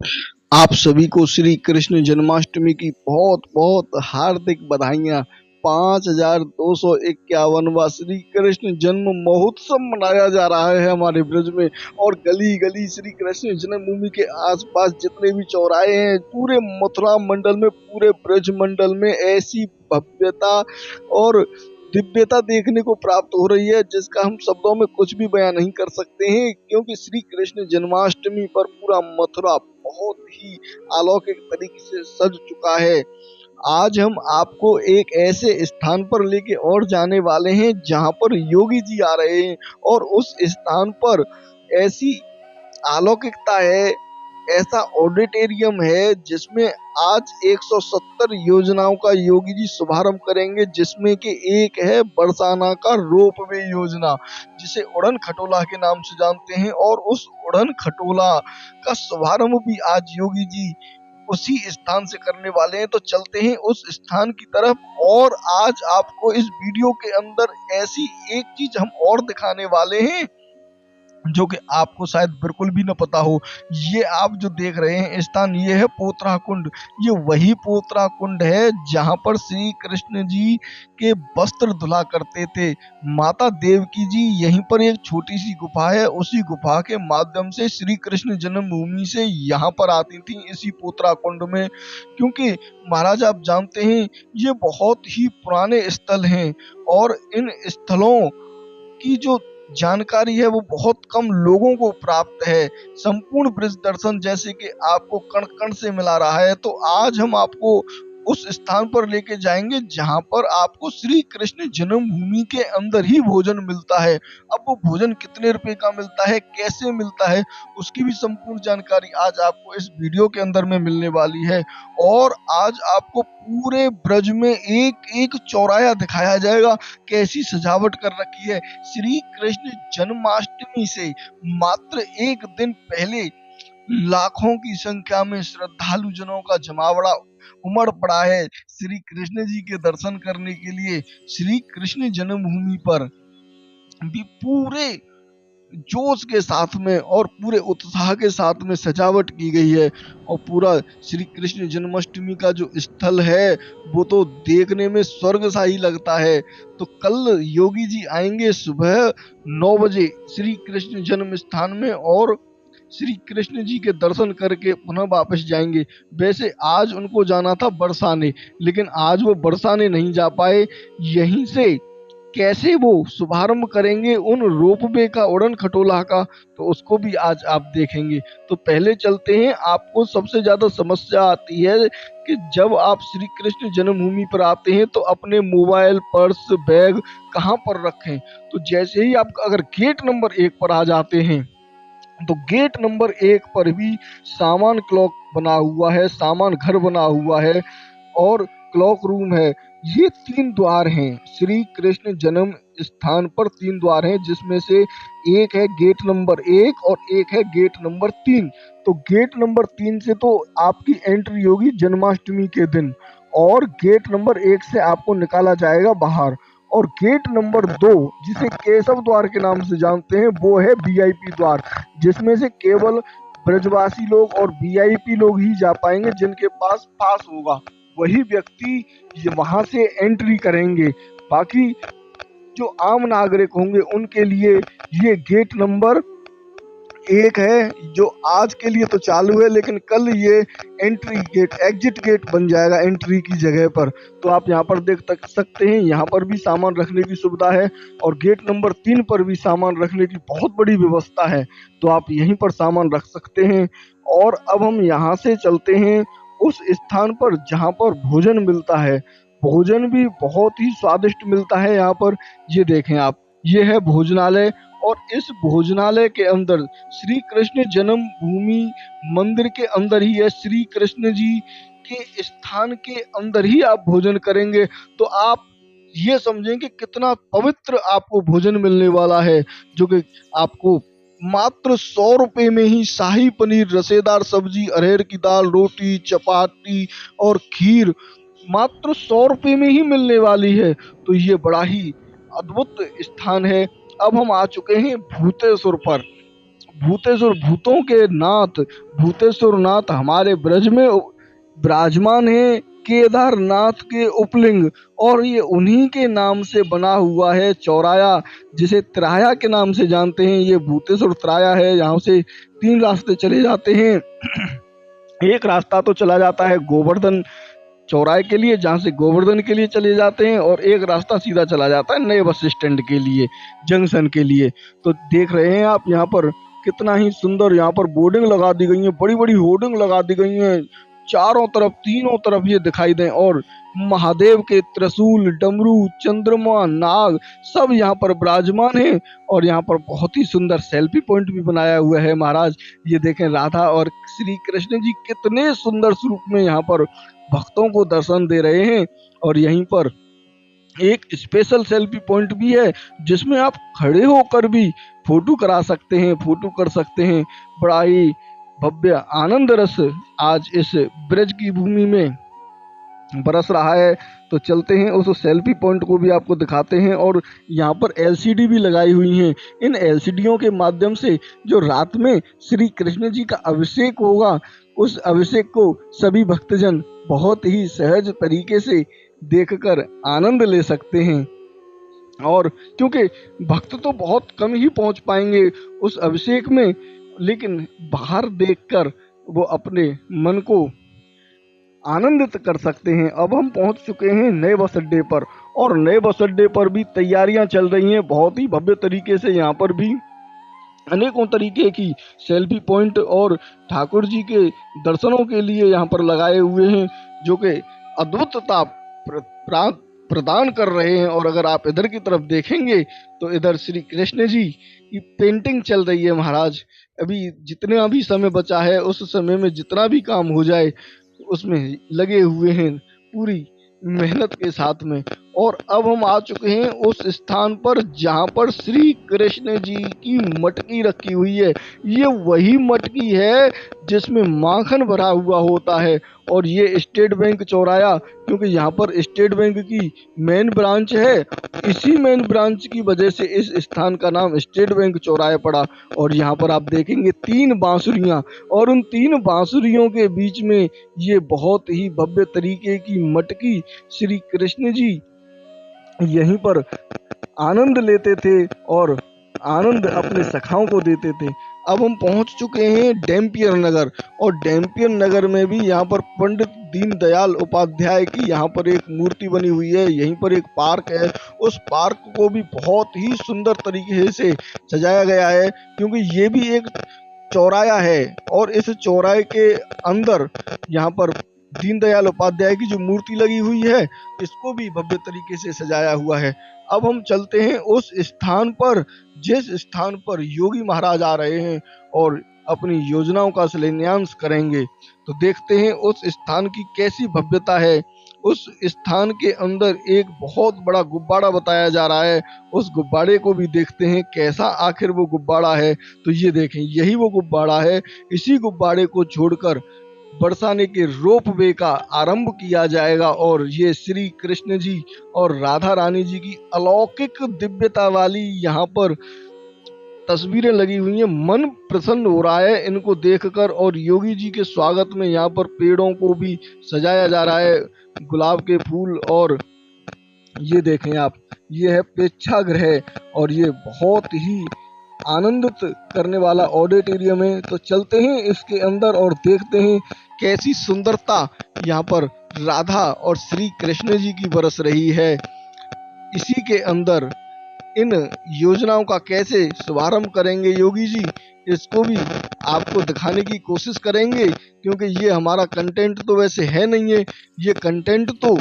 आप सभी को श्री कृष्ण जन्माष्टमी की बहुत बहुत हार्दिक बधाइयाँ। 5251वां श्री कृष्ण जन्म महोत्सव मनाया जा रहा है हमारे ब्रज में। और गली गली श्री कृष्ण जन्मभूमि के आसपास जितने भी चौराहे हैं, पूरे मथुरा मंडल में, पूरे ब्रज मंडल में ऐसी भव्यता और दिव्यता देखने को प्राप्त हो रही है जिसका हम शब्दों में कुछ भी बयां नहीं कर सकते हैं, क्योंकि श्री कृष्ण जन्माष्टमी पर पूरा मथुरा बहुत ही अलौकिक तरीके से सज चुका है। आज हम आपको एक ऐसे स्थान पर लेके और जाने वाले हैं जहां पर योगी जी आ रहे हैं, और उस स्थान पर ऐसी अलौकिकता है, ऐसा ऑडिटोरियम है जिसमें आज 170 योजनाओं का योगी जी शुभारंभ करेंगे, जिसमें कि एक है बरसाना का रोपवे योजना, जिसे उड़न खटोला के नाम से जानते हैं। और उस उड़न खटोला का शुभारंभ भी आज योगी जी उसी स्थान से करने वाले हैं। तो चलते हैं उस स्थान की तरफ। और आज आपको इस वीडियो के अंदर ऐसी एक चीज हम और दिखाने वाले हैं जो कि आपको शायद बिल्कुल भी न पता हो। ये आप जो देख रहे हैं स्थान, ये है पोतरा कुंड। ये वही पोतरा कुंड है जहां पर श्री कृष्ण जी के वस्त्र धुला करते थे। माता देवकी जी यहीं पर एक छोटी सी गुफा है, उसी गुफा के माध्यम से श्री कृष्ण जन्मभूमि से यहाँ पर आती थी, इसी पोतरा कुंड में। क्योंकि महाराज आप जानते हैं ये बहुत ही पुराने स्थल हैं, और इन स्थलों की जो जानकारी है वो बहुत कम लोगों को प्राप्त है। संपूर्ण ब्रज दर्शन जैसे कि आपको कण कण से मिला रहा है। तो आज हम आपको उस स्थान पर लेके जाएंगे जहां पर आपको श्री कृष्ण जन्मभूमि के अंदर ही भोजन मिलता है। अब वो भोजन कितने रुपए का मिलता है, कैसे मिलता है, उसकी भी संपूर्ण जानकारी आज आपको इस वीडियो के अंदर में मिलने वाली है। और आज आपको पूरे ब्रज में एक एक चौराहा दिखाया जाएगा, कैसी सजावट कर रखी है। श्री कृष्ण जन्माष्टमी से मात्र एक दिन पहले लाखों की संख्या में श्रद्धालु जनों का जमावड़ा उमड़ पड़ा है श्री कृष्ण जी के दर्शन करने के लिए। श्री कृष्ण जन्मभूमि पर भी पूरे जोश के साथ में और पूरे उत्साह के साथ में सजावट की गई है। और पूरा श्री कृष्ण जन्माष्टमी का जो स्थल है वो तो देखने में स्वर्ग सा ही लगता है। तो कल योगी जी आएंगे सुबह 9 बजे श्री कृष्ण जन्म स्थान में, और श्री कृष्ण जी के दर्शन करके पुनः वापस जाएंगे। वैसे आज उनको जाना था बरसाने, लेकिन आज वो बरसाने नहीं जा पाए। यहीं से कैसे वो शुभारंभ करेंगे उन रोपवे का, उड़न खटोला का, तो उसको भी आज आप देखेंगे। तो पहले चलते हैं। आपको सबसे ज्यादा समस्या आती है कि जब आप श्री कृष्ण जन्मभूमि पर आते हैं तो अपने मोबाइल, पर्स, बैग कहाँ पर रखें। तो जैसे ही आप अगर गेट नंबर 1 पर आ जाते हैं तो गेट नंबर 1 पर भी सामान क्लॉक बना हुआ है, सामान घर बना हुआ है और क्लॉक रूम है। ये 3 द्वार हैं श्री कृष्ण जन्म स्थान पर। 3 द्वार हैं जिसमें से एक है गेट नंबर 1 और एक है गेट नंबर 3। तो गेट नंबर 3 से तो आपकी एंट्री होगी जन्माष्टमी के दिन, और गेट नंबर 1 से आपको निकाला जाएगा बाहर। और गेट नंबर 2 जिसे केशव द्वार के नाम से जानते हैं, वो है वीआईपी द्वार, जिसमें से केवल ब्रजवासी लोग और वीआईपी लोग ही जा पाएंगे, जिनके पास पास होगा वही व्यक्ति वहां से एंट्री करेंगे। बाकी जो आम नागरिक होंगे उनके लिए ये गेट नंबर 1 है, जो आज के लिए तो चालू है, लेकिन कल ये एंट्री गेट, एग्जिट गेट बन जाएगा एंट्री की जगह पर। तो आप यहाँ पर देख सकते हैं, यहाँ पर भी सामान रखने की सुविधा है, और गेट नंबर 3 पर भी सामान रखने की बहुत बड़ी व्यवस्था है। तो आप यहीं पर सामान रख सकते हैं। और अब हम यहाँ से चलते हैं उस स्थान पर जहाँ पर भोजन मिलता है। भोजन भी बहुत ही स्वादिष्ट मिलता है यहाँ पर। ये देखें आप, ये है भोजनालय, और इस भोजनालय के अंदर श्री कृष्ण जन्मभूमि मंदिर के अंदर ही है, श्री कृष्ण जी के स्थान के अंदर ही आप भोजन करेंगे। तो आप ये समझें कि कितना पवित्र आपको भोजन मिलने वाला है, जो कि आपको मात्र 100 रुपए में ही शाही पनीर, रसेदार सब्जी, अरहर की दाल, रोटी, चपाती और खीर मात्र 100 रुपए में ही मिलने वाली है। तो ये बड़ा ही अद्भुत स्थान है। अब हम आ चुके हैं भूतेश्वर पर। भूतेश्वर भूतों के नाथ भूतेश्वर नाथ हमारे ब्रज में विराजमान है, केदारनाथ के उपलिंग। और ये उन्हीं के नाम से बना हुआ है चौराया, जिसे त्राया के नाम से जानते हैं। ये भूतेश्वर त्राया है। यहाँ से 3 रास्ते चले जाते हैं। एक रास्ता तो चला जाता है गोवर्धन चौराहे के लिए, जहाँ से गोवर्धन के लिए चले जाते हैं, और एक रास्ता सीधा चला जाता है नए बस स्टैंड के लिए, जंक्शन के लिए। तो देख रहे हैं आप यहाँ पर कितना ही सुंदर यहाँ पर बोर्डिंग लगा दी गई है, बड़ी बड़ी होर्डिंग लगा दी गई हैं, चारों तरफ तीनों तरफ ये दिखाई दें। और महादेव के त्रिशूल, डमरू, चंद्रमा, नाग सब यहाँ पर विराजमान है। और यहाँ पर बहुत ही सुंदर सेल्फी पॉइंट भी बनाया हुआ है महाराज। ये देखें, राधा और श्री कृष्ण जी कितने सुंदर स्वरूप में यहाँ पर भक्तों को दर्शन दे रहे हैं। और यहीं पर एक स्पेशल सेल्फी पॉइंट भी है, जिसमें आप खड़े होकर भी फोटो करा सकते हैं, फोटो कर सकते हैं। बड़ा ही भव्य आनंद रस आज इस ब्रज की भूमि में बरस रहा है। तो चलते हैं उस सेल्फी पॉइंट को भी आपको दिखाते हैं। और यहाँ पर एलसीडी भी लगाई हुई हैं। इन एलसीडीओं के माध्यम से जो रात में श्री कृष्ण जी का अभिषेक होगा, उस अभिषेक को सभी भक्तजन बहुत ही सहज तरीके से देखकर आनंद ले सकते हैं। और क्योंकि भक्त तो बहुत कम ही पहुंच पाएंगे उस अभिषेक में, लेकिन बाहर देखकर वो अपने मन को आनंदित कर सकते हैं। अब हम पहुंच चुके हैं नए बस अड्डे पर, और नए बस अड्डे पर भी तैयारियां चल रही हैं बहुत ही भव्य तरीके से। यहाँ पर भी अनेकों तरीके की सेल्फी पॉइंट और ठाकुर जी के दर्शनों के लिए यहाँ पर लगाए हुए हैं, जो कि अद्भुतता प्रदान कर रहे हैं। और अगर आप इधर की तरफ देखेंगे तो इधर श्री कृष्ण जी की पेंटिंग चल रही है महाराज। अभी जितना भी समय बचा है, उस समय में जितना भी काम हो जाए उसमें लगे हुए हैं पूरी मेहनत के साथ में। और अब हम आ चुके हैं उस स्थान पर जहां पर श्री कृष्ण जी की मटकी रखी हुई है। ये वही मटकी है जिसमें माखन भरा हुआ होता है। और ये स्टेट बैंक चौराया, क्योंकि यहाँ पर स्टेट बैंक की मेन ब्रांच है, इसी मेन ब्रांच की वजह से इस स्थान का नाम स्टेट बैंक चौराया पड़ा। और यहाँ पर आप देखेंगे 3 बांसुरियां, और उन 3 बांसुरियों के बीच में ये बहुत ही भव्य तरीके की मटकी श्री कृष्ण जी यहीं पर आनंद लेते थे और आनंद अपने सखाओं को देते थे। अब हम पहुंच चुके हैं डैम्पियर नगर, और डैम्पियर नगर में भी यहाँ पर पंडित दीनदयाल उपाध्याय की यहाँ पर एक मूर्ति बनी हुई है। यहीं पर एक पार्क है, उस पार्क को भी बहुत ही सुंदर तरीके से सजाया गया है, क्योंकि ये भी एक चौराया है। और इस चौराहे के अंदर यहाँ पर दीनदयाल उपाध्याय की जो मूर्ति लगी हुई है, इसको भी भव्य तरीके से सजाया हुआ है। अब हम चलते हैं उस स्थान पर जिस स्थान पर योगी महाराज आ रहे हैं और अपनी योजनाओं का शिलान्यास करेंगे। तो देखते हैं उस स्थान की कैसी भव्यता है। उस स्थान के अंदर एक बहुत बड़ा गुब्बारा बताया जा रहा है, उस गुब्बारे को भी देखते हैं कैसा आखिर वो गुब्बारा है। तो ये देखें, यही वो गुब्बारा है। इसी गुब्बारे को छोड़कर बरसाने के रोप वे का आरंभ किया जाएगा। और ये श्री कृष्ण जी और राधा रानी जी की अलौकिक दिव्यता वाली यहाँ पर तस्वीरें लगी हुई हैं। मन प्रसन्न हो रहा है इनको देखकर। और योगी जी के स्वागत में यहाँ पर पेड़ों को भी सजाया जा रहा है, गुलाब के फूल। और ये देखें आप, ये है प्रेक्षागृह, और ये बहुत ही आनंदित करने वाला ऑडिटोरियम है। तो चलते हैं इसके अंदर और देखते हैं कैसी सुंदरता यहाँ पर राधा और श्री कृष्ण जी की बरस रही है। इसी के अंदर इन योजनाओं का कैसे शुभारंभ करेंगे योगी जी, इसको भी आपको दिखाने की कोशिश करेंगे, क्योंकि ये हमारा कंटेंट तो वैसे है नहीं है, ये कंटेंट तो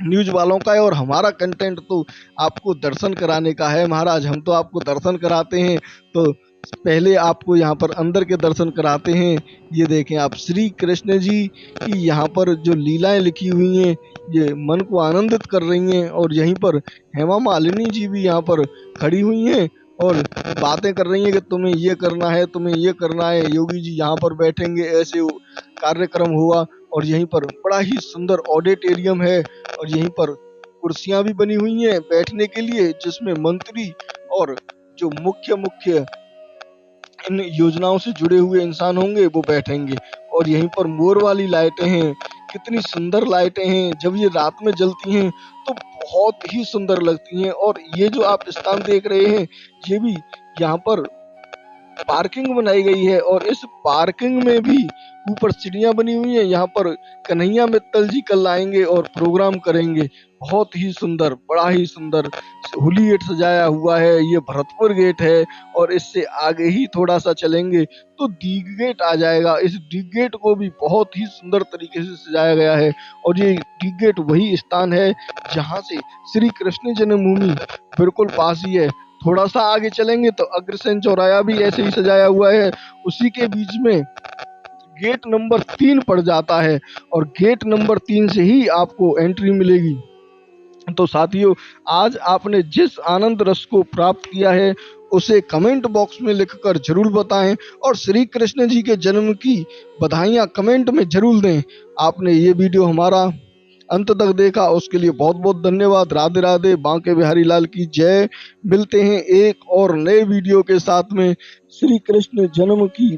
न्यूज वालों का है, और हमारा कंटेंट तो आपको दर्शन कराने का है महाराज। हम तो आपको दर्शन कराते हैं, तो पहले आपको यहाँ पर अंदर के दर्शन कराते हैं। ये देखें आप, श्री कृष्ण जी की यहाँ पर जो लीलाएं लिखी हुई हैं, ये मन को आनंदित कर रही हैं। और यहीं पर हेमा मालिनी जी भी यहाँ पर खड़ी हुई हैं और बातें कर रही हैं कि तुम्हें ये करना है, तुम्हें ये करना है, योगी जी यहाँ पर बैठेंगे, ऐसे कार्यक्रम हुआ। और यहीं पर बड़ा ही सुंदर ऑडिटोरियम है, और यहीं पर कुर्सियां भी बनी हुई हैं बैठने के लिए, जिसमें मंत्री और जो मुख्य इन योजनाओं से जुड़े हुए इंसान होंगे वो बैठेंगे। और यहीं पर मोर वाली लाइटें हैं, कितनी सुंदर लाइटें हैं, जब ये रात में जलती हैं तो बहुत ही सुंदर लगती हैं। और ये जो आप स्थान देख रहे हैं, ये भी यहाँ पर पार्किंग बनाई गई है और इस पार्किंग में भी ऊपर सीढ़ियां बनी हुई हैं। यहाँ पर कन्हैया मित्तल जी कल आएंगे और प्रोग्राम करेंगे। बहुत ही सुंदर, बड़ा ही सुंदर होली गेट सजाया हुआ है। ये भरतपुर गेट है और इससे आगे ही थोड़ा सा चलेंगे तो दीग गेट आ जाएगा। इस दीग गेट को भी बहुत ही सुंदर तरीके से सजाया गया है। और ये दीग गेट वही स्थान है जहाँ से श्री कृष्ण जन्मभूमि बिल्कुल पास ही है। थोड़ा सा आगे चलेंगे तो अग्रसेन चौराया भी ऐसे ही सजाया हुआ है। उसी के बीच में गेट नंबर 3 पड़ जाता है और गेट नंबर 3 से ही आपको एंट्री मिलेगी। तो साथियों, आज आपने जिस आनंद रस को प्राप्त किया है उसे कमेंट बॉक्स में लिखकर जरूर बताएं और श्री कृष्ण जी के जन्म की बधाइयां कमेंट में जरूर दें। आपने ये वीडियो हमारा अंत तक देखा उसके लिए बहुत बहुत धन्यवाद। राधे राधे, बांके बिहारी लाल की जय। मिलते हैं एक और नए वीडियो के साथ में। श्री कृष्ण जन्म की